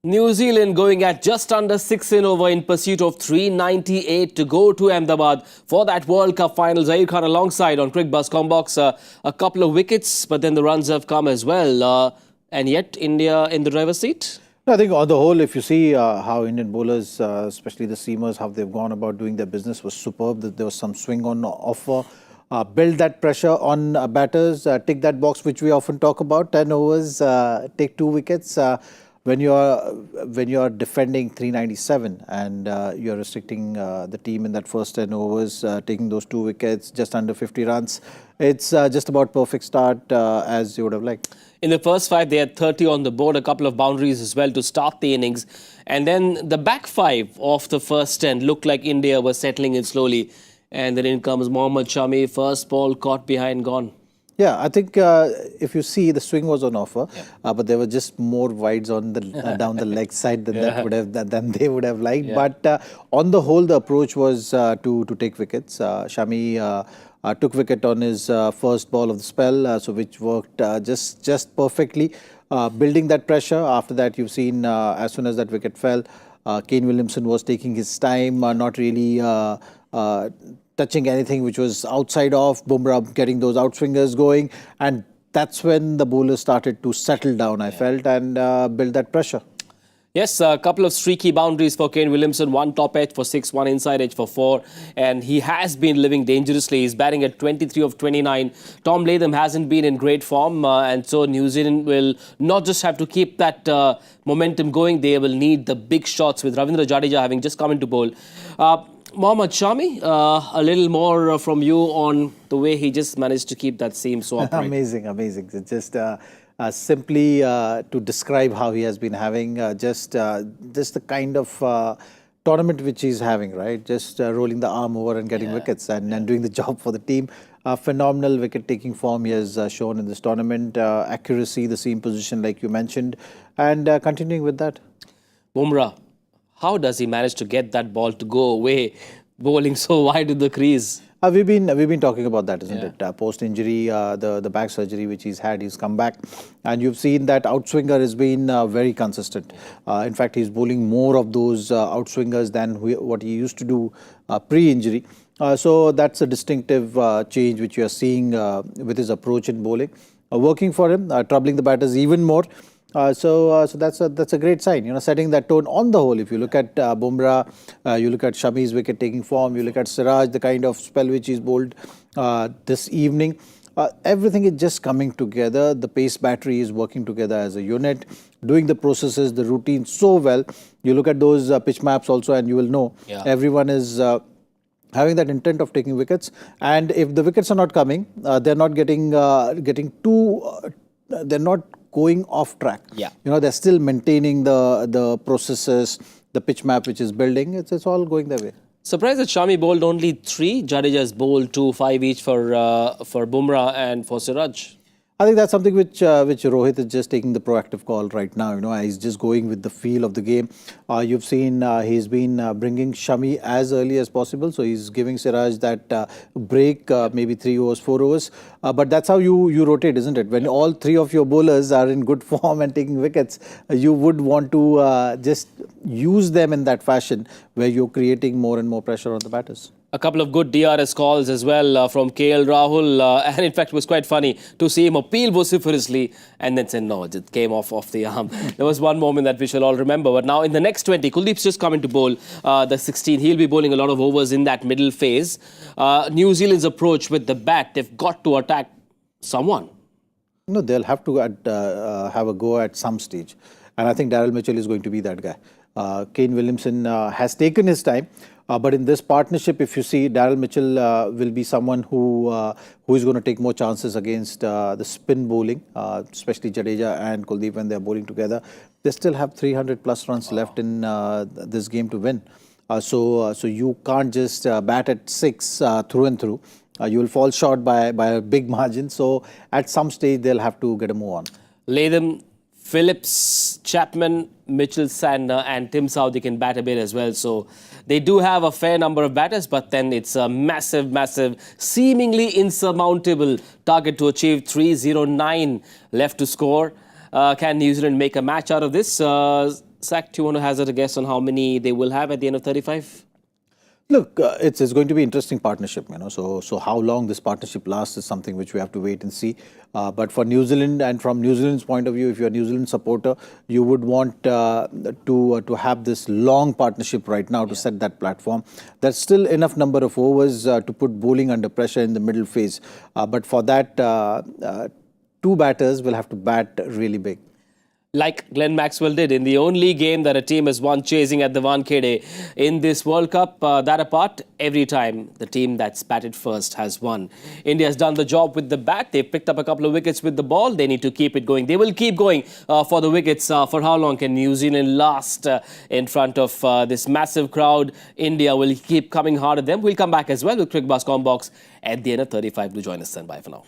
New Zealand going at just under 6 in over in pursuit of 398 to go to Ahmedabad for that World Cup final. Zaheer Khan alongside on Cricbuzz Comm Box. A couple of wickets, but then the runs have come as well. And yet India in the driver's seat? I think on the whole, if you see how Indian bowlers, especially the seamers, how they've gone about doing their business was superb. There was some swing on offer. Build that pressure on batters, tick that box which we often talk about, 10 overs, take 2 wickets. When you're defending 397 and you're restricting the team in that first 10 overs, taking those 2 wickets, just under 50 runs, it's just about perfect start as you would have liked. In the first 5, they had 30 on the board, a couple of boundaries as well to start the innings. And then the back 5 of the first 10 looked like India was settling in slowly. And then in comes Mohammad Shami, first ball caught behind, gone. Yeah, I think if you see, the swing was on offer, but there were just more wides on the down the leg side than than they would have liked. Yeah. But on the whole, the approach was to take wickets. Shami took wicket on his first ball of the spell, so which worked just perfectly, building that pressure. After that, you've seen as soon as that wicket fell, Kane Williamson was taking his time, not really touching anything which was outside of Bumrah, getting those outswingers going, and that's when the bowlers started to settle down, I felt, and build that pressure. Yes, a couple of streaky boundaries for Kane Williamson, 1 top edge for 6, 1 inside edge for 4, and he has been living dangerously. He's batting at 23 of 29. Tom Latham hasn't been in great form, and so New Zealand will not just have to keep that momentum going, they will need the big shots with Ravindra Jadeja having just come into bowl. Mohammad Shami, a little more from you on the way he just managed to keep that seam so upright. Amazing. It's just simply to describe how he has been having just the kind of tournament which he's having, right? Just rolling the arm over and getting wickets and doing the job for the team. Phenomenal wicket-taking form he has shown in this tournament. Accuracy, the seam position like you mentioned, and continuing with that. Bumrah. How does he manage to get that ball to go away, bowling so wide in the crease? We've been talking about that, isn't it? Post-injury, the back surgery which he's had, he's come back. And you've seen that outswinger has been very consistent. In fact, he's bowling more of those outswingers than what he used to do pre-injury. So that's a distinctive change which you are seeing with his approach in bowling. Working for him, troubling the batters even more. So that's a great sign, setting that tone on the whole. If you look at Bumrah, you look at Shami's wicket-taking form, you look at Siraj, the kind of spell which he's bowled this evening, everything is just coming together. The pace battery is working together as a unit, doing the processes, the routine so well. You look at those pitch maps also and you will know everyone is having that intent of taking wickets. And if the wickets are not coming, they're not getting they're not going off track. They're still maintaining the processes, the pitch map which is building. It's all going their way. Surprised that Shami bowled only 3. Jadeja's bowled 2, 5 each for Bumrah and for Siraj. I think that's something which Rohit is just taking the proactive call right now. He's just going with the feel of the game. You've seen he's been bringing Shami as early as possible. So he's giving Siraj that break, maybe 3 overs, 4 overs. But that's how you rotate, isn't it? When all 3 of your bowlers are in good form and taking wickets, you would want to just use them in that fashion where you're creating more and more pressure on the batters. A couple of good DRS calls as well from KL Rahul. And in fact, it was quite funny to see him appeal vociferously and then say, no, it came off the arm. There was one moment that we shall all remember. But now in the next 20, Kuldeep's just coming to bowl the 16. He'll be bowling a lot of overs in that middle phase. New Zealand's approach with the bat, they've got to attack someone. No, they'll have to have a go at some stage. And I think Daryl Mitchell is going to be that guy. Kane Williamson has taken his time. But in this partnership, if you see, Daryl Mitchell will be someone who is going to take more chances against the spin bowling, especially Jadeja and Kuldeep when they're bowling together. They still have 300 plus runs left in this game to win. So you can't just bat at 6 through and through. You will fall short by a big margin. So at some stage, they'll have to get a move on. Latham, Phillips, Chapman, Mitchell, Sandner and Tim Southee can bat a bit as well. So they do have a fair number of batters, but then it's a massive, seemingly insurmountable target to achieve. 309 left to score. Can New Zealand make a match out of this? Sack, do you want to hazard a guess on how many they will have at the end of 35? Look, it's going to be interesting partnership, So how long this partnership lasts is something which we have to wait and see. But for New Zealand, and from New Zealand's point of view, if you're a New Zealand supporter, you would want to have this long partnership right now to set that platform. There's still enough number of overs to put bowling under pressure in the middle phase. But for that, two batters will have to bat really big. Like Glenn Maxwell did in the only game that a team has won chasing at the Wankhede in this World Cup. That apart, every time the team that's batted first has won. India has done the job with the bat. They've picked up a couple of wickets with the ball. They need to keep it going. They will keep going for the wickets. For how long can New Zealand last in front of this massive crowd? India will keep coming hard at them. We'll come back as well with Cricbuzz Comm Box at the end of 35. Do join us then. Bye for now.